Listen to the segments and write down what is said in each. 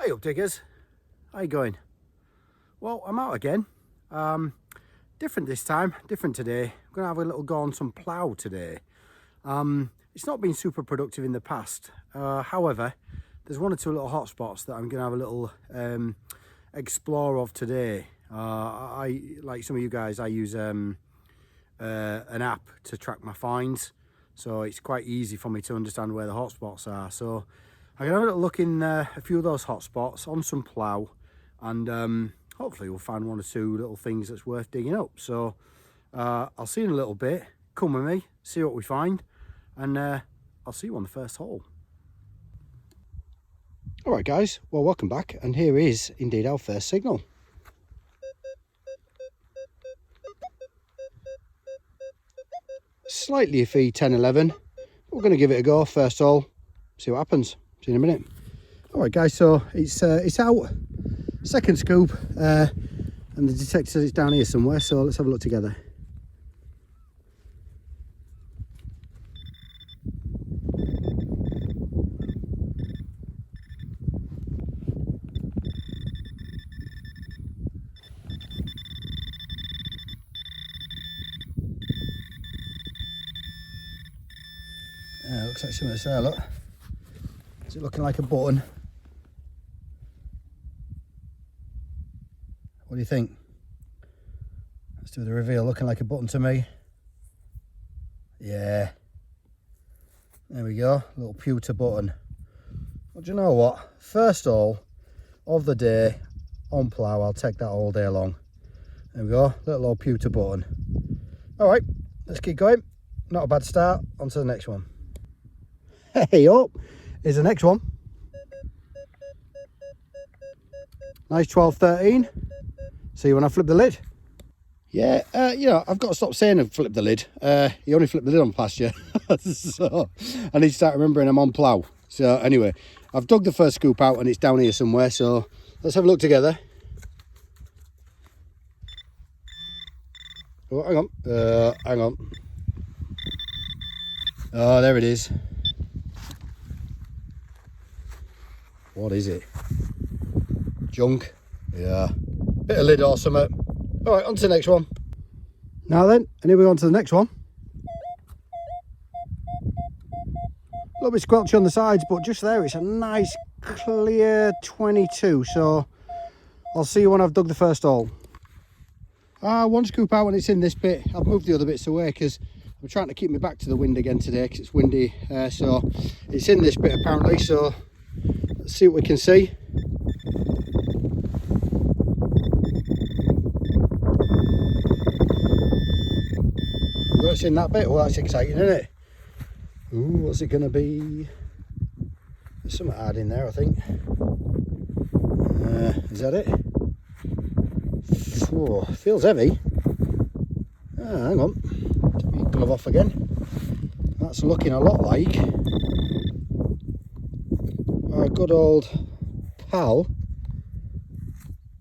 Hey up diggers, how you going? Well, I'm out again. Different this time, different today. I'm gonna have a little go on some plough today. It's not been super productive in the past. However, there's one or two little hot spots that I'm gonna have a little explore of today. I like some of you guys, I use an app to track my finds, so it's quite easy for me to understand where the hot spots are. So I'm gonna have a little look in a few of those hot spots on some plough, and hopefully we'll find one or two little things that's worth digging up. So I'll see you in a little bit. Come with me, see what we find, and I'll see you on the first hole. All right guys, well, welcome back, and here is indeed our first signal. Slightly iffy 10-11. We're going to give it a go first hole, see what happens. See you in a minute. All right guys, so it's out, second scoop, and the detector says it's down here somewhere, so let's have a look together. Yeah, looks like something's there, look. Is it looking like a button? What do you think? Let's do the reveal. Looking like a button to me. Yeah. There we go. Little pewter button. Well, do you know what? First hole of the day on plough. I'll take that all day long. There we go. Little old pewter button. All right. Let's keep going. Not a bad start. On to the next one. Hey up. Here's the next one. Nice 12-13. See when I flip the lid. Yeah, you know, I've got to stop saying I've flipped the lid. You only flip the lid on pasture. So I need to start remembering I'm on plough. So anyway, I've dug the first scoop out and it's down here somewhere. So let's have a look together. Oh, hang on. Hang on. Oh, there it is. What is it? Junk. Yeah. Bit of lid or something. All right, on to the next one. Now then, and here we go on to the next one. A little bit squelchy on the sides, but just there, it's a nice clear 22. So I'll see you when I've dug the first hole. One scoop out and it's in this bit. I've moved the other bits away because I'm trying to keep me back to the wind again today because it's windy. So it's in this bit apparently. So let's see what we can see. What's in that bit? Well, that's exciting, isn't it? Ooh, what's it going to be? There's something hard in there, I think. Is that it? Oh, feels heavy. Hang on. Take my glove off again. That's looking a lot like our good old pal,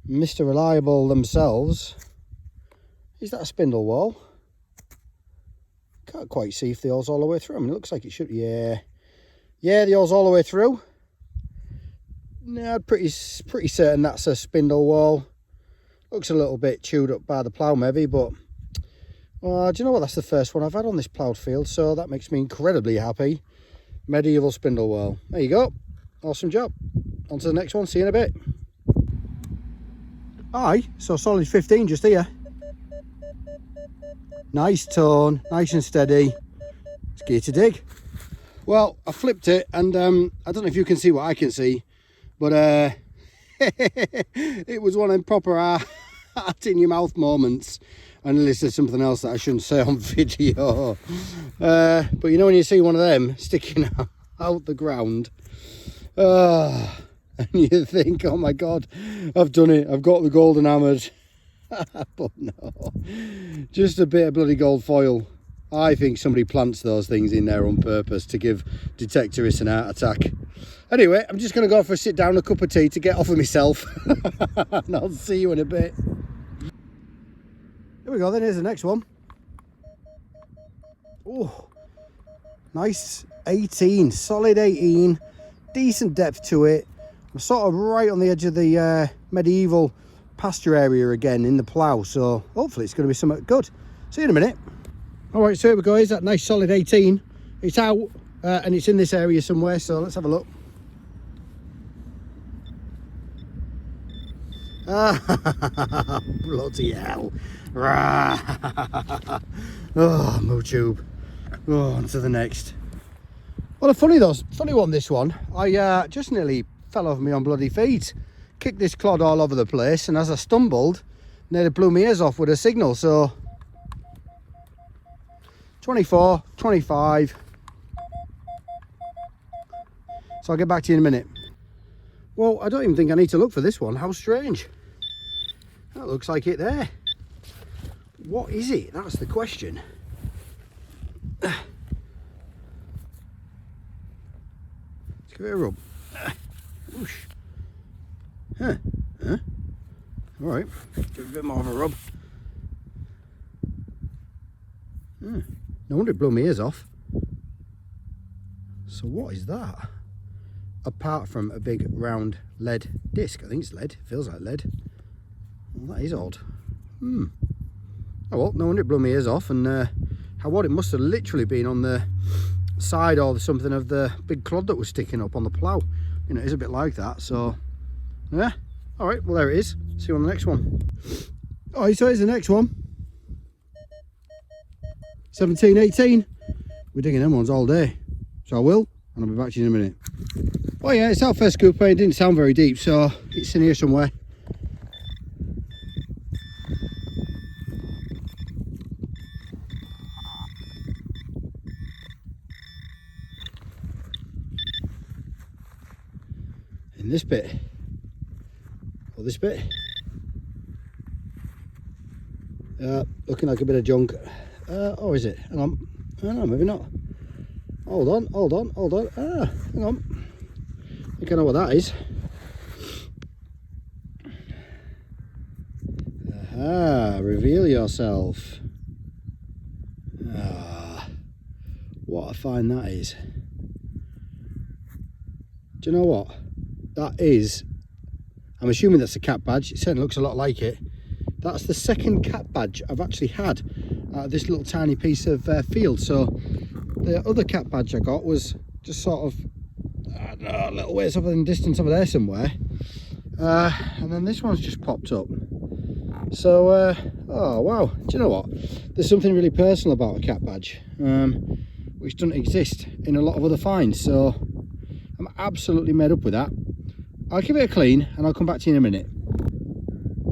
Mr. Reliable themselves. Is that a spindle wall? Can't quite see if the oil's all the way through. I mean, it looks like it should. Yeah, the oil's all the way through. No, pretty certain that's a spindle wall. Looks a little bit chewed up by the plough maybe, but do you know what? That's the first one I've had on this ploughed field, so that makes me incredibly happy. Medieval spindle wall. There you go. Awesome job. On to the next one. See you in a bit. Aye, so solid 15 just here. Nice tone, nice and steady. It's gear to dig. Well, I flipped it and I don't know if you can see what I can see, but it was one of them proper heart in your mouth moments. I nearly said something else that I shouldn't say on video. But you know when you see one of them sticking out the ground, and you think, oh my God, I've done it. I've got the golden hammered. But no, just a bit of bloody gold foil. I think somebody plants those things in there on purpose to give detectorists an heart attack. Anyway, I'm just going to go for a sit down, a cup of tea to get off of myself. And I'll see you in a bit. Here we go then, here's the next one. Oh, nice 18, solid 18, decent depth to it. I'm sort of right on the edge of the medieval pasture area again in the plough, so hopefully it's going to be something good. See you in a minute. All right, so here we go, here's that nice solid 18. It's out and it's in this area somewhere, so let's have a look. Bloody hell. Oh, moo tube. Oh, on to the next. Well, a funny one, this one. I just nearly fell over me on bloody feet. Kicked this clod all over the place, and as I stumbled, nearly blew my ears off with a signal. So 24, 25. So I'll get back to you in a minute. Well, I don't even think I need to look for this one. How strange. That looks like it there. What is it? That's the question. Let's give it a rub. Whoosh. Huh. All right. Give it a bit more of a rub. No wonder it blew my ears off. So what is that? Apart from a big round lead disc. I think it's lead. It feels like lead. Well, that is odd. Oh well, no wonder it blew my ears off. And how odd, it must have literally been on the side or something of the big clod that was sticking up on the plough. You know, it is a bit like that. So yeah. All right, well, there it is. See you on the next one. All right, so here's the next one. 17, 18. We're digging them ones all day. So I will, and I'll be back to you in a minute. Oh yeah, it's our first scoop. It didn't sound very deep, so it's in here somewhere. In this bit, or this bit. Looking like a bit of junk. Or is it? Hang on. Oh, no, maybe not. Hold on. Hang on. I think I know what that is. Aha, reveal yourself. Ah, what a find that is. Do you know what? That is, I'm assuming that's a cat badge. It certainly looks a lot like it. That's the second cat badge I've actually had this little tiny piece of field. So the other cat badge I got was just sort of, I don't know, a little ways off in distance over there somewhere. And then this one's just popped up. So, oh wow, do you know what? There's something really personal about a cat badge, which doesn't exist in a lot of other finds. So I'm absolutely made up with that. I'll give it a clean and I'll come back to you in a minute.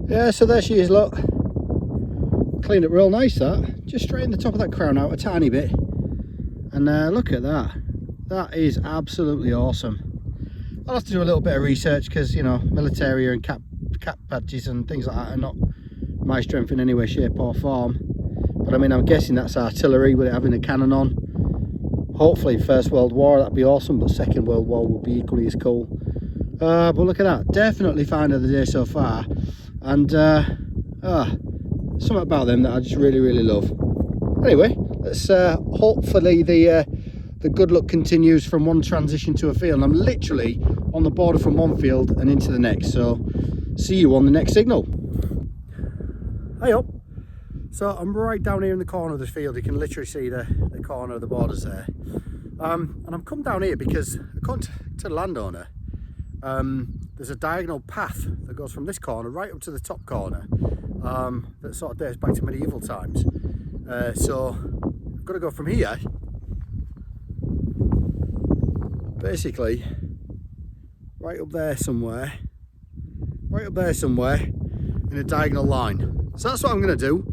Yeah, so there she is, look. Cleaned up real nice, that. Just straighten the top of that crown out a tiny bit. And look at that. That is absolutely awesome. I'll have to do a little bit of research because, you know, military and cat badges and things like that are not my strength in any way, shape or form. But I mean, I'm guessing that's artillery with it having a cannon on. Hopefully First World War, that'd be awesome, but Second World War would be equally as cool. But look at that, definitely find of the day so far. And something about them that I just really, really love. Anyway, let's hopefully the good luck continues from one transition to a field. I'm literally on the border from one field and into the next, so see you on the next signal. Hey up. So I'm right down here in the corner of this field. You can literally see the corner of the borders there. And I'm come down here because, according to the landowner, there's a diagonal path that goes from this corner right up to the top corner that sort of dates back to medieval times. So I've got to go from here, basically right up there somewhere, in a diagonal line. So that's what I'm going to do.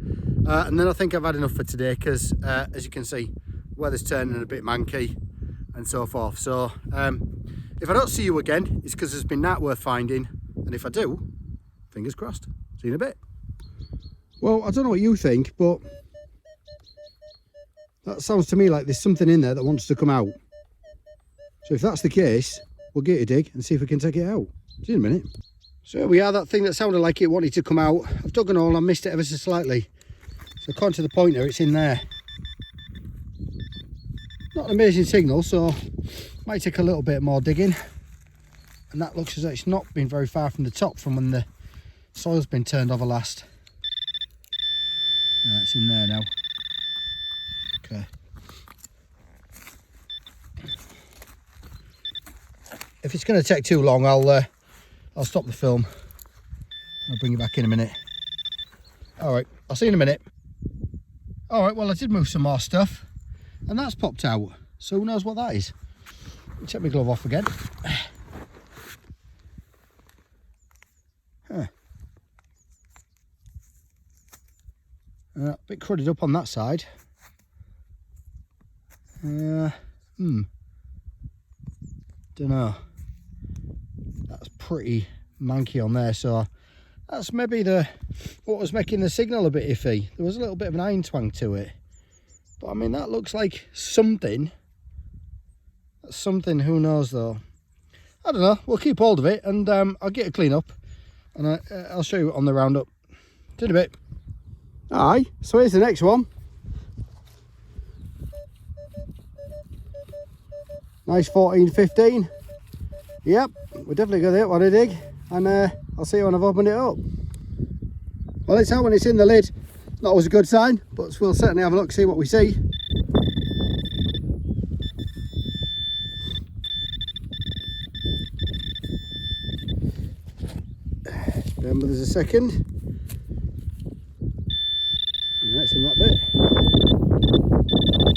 And then I think I've had enough for today because, as you can see, weather's turning a bit manky and so forth. So if I don't see you again, it's because there's been that worth finding. And if I do, fingers crossed. See you in a bit. Well, I don't know what you think, but that sounds to me like there's something in there that wants to come out. So if that's the case, we'll get a dig and see if we can take it out. See you in a minute. So here we are, that thing that sounded like it wanted to come out. I've dug an hole, I missed it ever so slightly. So according to the pointer, it's in there. Not an amazing signal, so might take a little bit more digging. And that looks as though it's not been very far from the top from when the soil's been turned over last. It's in there now. Okay. If it's going to take too long, I'll stop the film. I'll bring you back in a minute. All right, I'll see you in a minute. All right, well, I did move some more stuff, and that's popped out. So who knows what that is? Let me take my glove off again. Huh. A bit crudded up on that side. Don't know. That's pretty manky on there, so that's maybe what was making the signal a bit iffy. There was a little bit of an iron twang to it, but I mean that looks like something. That's something. Who knows though? I don't know. We'll keep hold of it, and I'll get a clean up, and I'll show you on the roundup. See you in a bit. Aye. So here's the next one. Nice 14-15. Yep, we're definitely going to hit one a dig, and I'll see you when I've opened it up. Well, it's out when it's in the lid. Not always a good sign, but we'll certainly have a look, see what we see. Bear with us a second. Yeah, it's in that bit.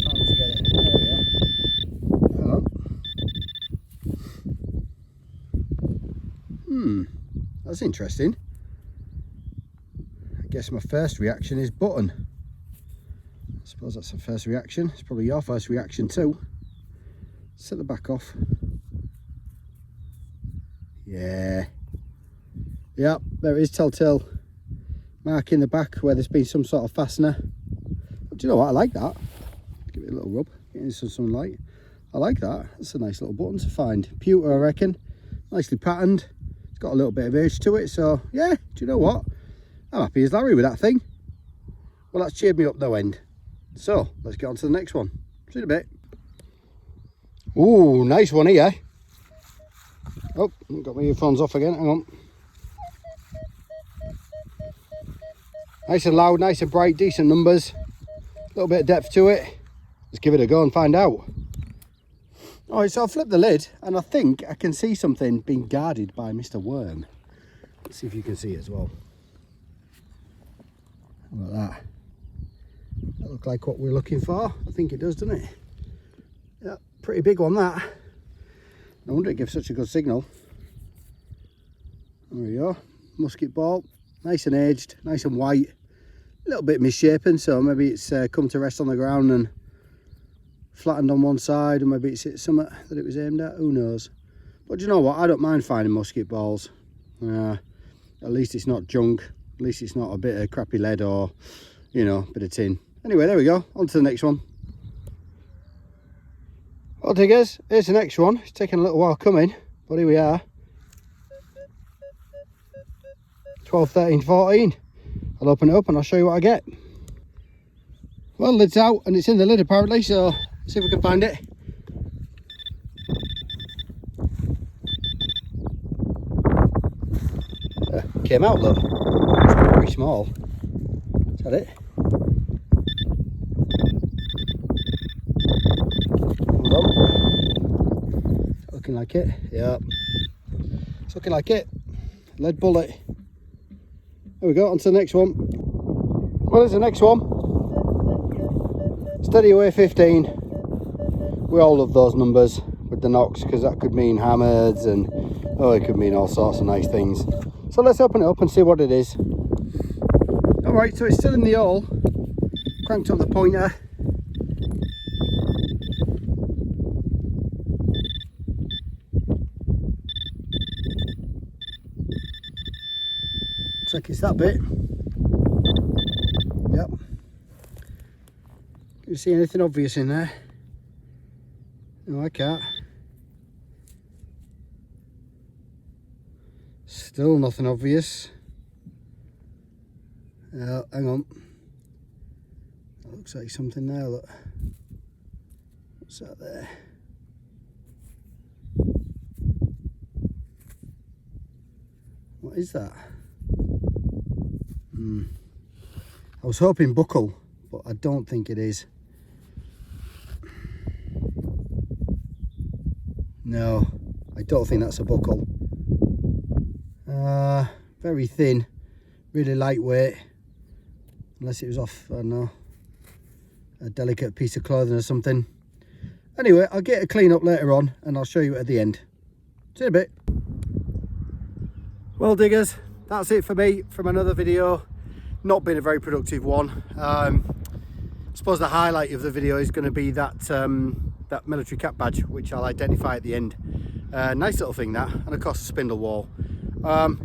Time to get it. There we are. Hang on. That's interesting. I guess my first reaction is button. I suppose that's the first reaction. It's probably your first reaction too. Set the back off. Yeah. Yep, there it is, telltale mark in the back where there's been some sort of fastener. But do you know what? I like that. Give it a little rub, get in some sunlight. I like that. That's a nice little button to find. Pewter, I reckon. Nicely patterned. It's got a little bit of age to it, so yeah, do you know what? I'm happy as Larry with that thing. Well, that's cheered me up no end. So, let's get on to the next one. See you in a bit. Ooh, nice one here. Oh, got my earphones off again, hang on. Nice and loud, nice and bright, decent numbers. A little bit of depth to it. Let's give it a go and find out. Alright, so I'll flip the lid and I think I can see something being guarded by Mr. Worm. Let's see if you can see it as well. How about that? That looks like what we're looking for. I think it does, doesn't it? Yeah, pretty big one that. No wonder it gives such a good signal. There we go. Musket ball. Nice and aged, nice and white. A little bit misshapen, so maybe it's come to rest on the ground and flattened on one side, or maybe it's hit something that it was aimed at, who knows. But you know what, I don't mind finding musket balls. At least it's not junk, at least it's not a bit of crappy lead or, you know, a bit of tin. Anyway, there we go, on to the next one. Well diggers, here's the next one. It's taking a little while coming, but here we are. 12, 13, 14. I'll open it up and I'll show you what I get. Well, lid's out and it's in the lid apparently, so see if we can find it. Came out though. It's very small. Is that it? Hold on. Looking like it. Yeah. It's looking like it. Lead bullet. There we go, on to the next one. Well, there's the next one. Steady away 15. We all love those numbers with the knocks because that could mean hammers and, oh, it could mean all sorts of nice things. So let's open it up and see what it is. Alright, so it's still in the hole. Cranked up the pointer. Looks like it's that bit. Yep. Can you see anything obvious in there? No, I can't. Still nothing obvious. Hang on. That looks like something there, look. What's that there? What is that? I was hoping buckle, but I don't think it is. No, I don't think that's a buckle. Very thin, really lightweight, unless it was off, I don't know, a delicate piece of clothing or something. Anyway, I'll get a clean up later on and I'll show you at the end. See you in a bit. Well, diggers, that's it for me from another video. Not been a very productive one. I suppose the highlight of the video is going to be that that military cap badge, which I'll identify at the end. Nice little thing that, and of course a spindle wall.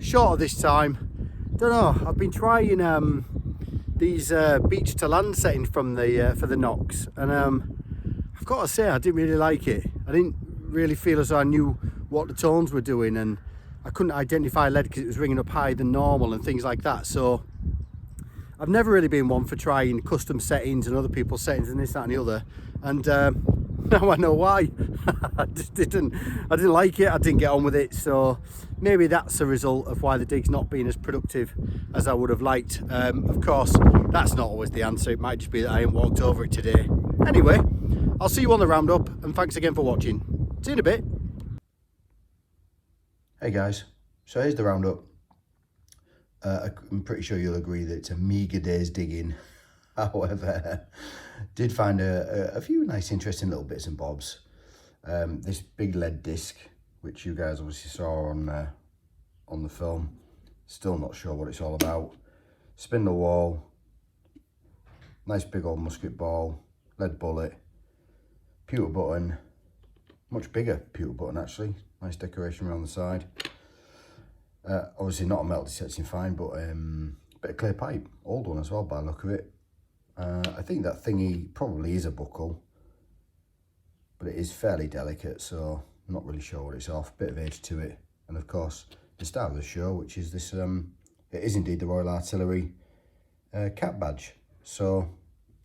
Shorter this time. Don't know, I've been trying these beach to land settings from the for the knocks, and I've got to say I didn't really like it. I didn't really feel as though I knew what the tones were doing, and I couldn't identify lead because it was ringing up higher than normal and things like that. So I've never really been one for trying custom settings and other people's settings and this, that and the other, and now I know why. I didn't like it, I didn't get on with it, so maybe that's a result of why the dig's not been as productive as I would have liked. Of course, that's not always the answer. It might just be that I ain't walked over it today. Anyway, I'll see you on the roundup, and thanks again for watching. See you in a bit. Hey guys, so here's the roundup. I'm pretty sure you'll agree that it's a meagre day's digging. However, did find a few nice interesting little bits and bobs. This big lead disc, which you guys obviously saw on the film, still not sure what it's all about. Spindle wall, nice big old musket ball, lead bullet, pewter button, much bigger pewter button actually, nice decoration around the side. Obviously not a metal detecting find, but bit of clear pipe, old one as well by the look of it. I think that thingy probably is a buckle, but it is fairly delicate, so I'm not really sure what it's off. Bit of age to it, and of course the star of the show, which is this. It is indeed the Royal Artillery cap badge. So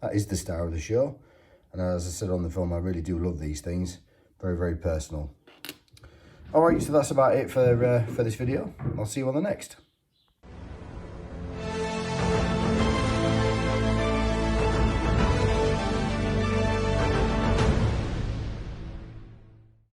that is the star of the show, and as I said on the film, I really do love these things. Very, very personal. All right, so that's about it for this video. I'll see you on the next.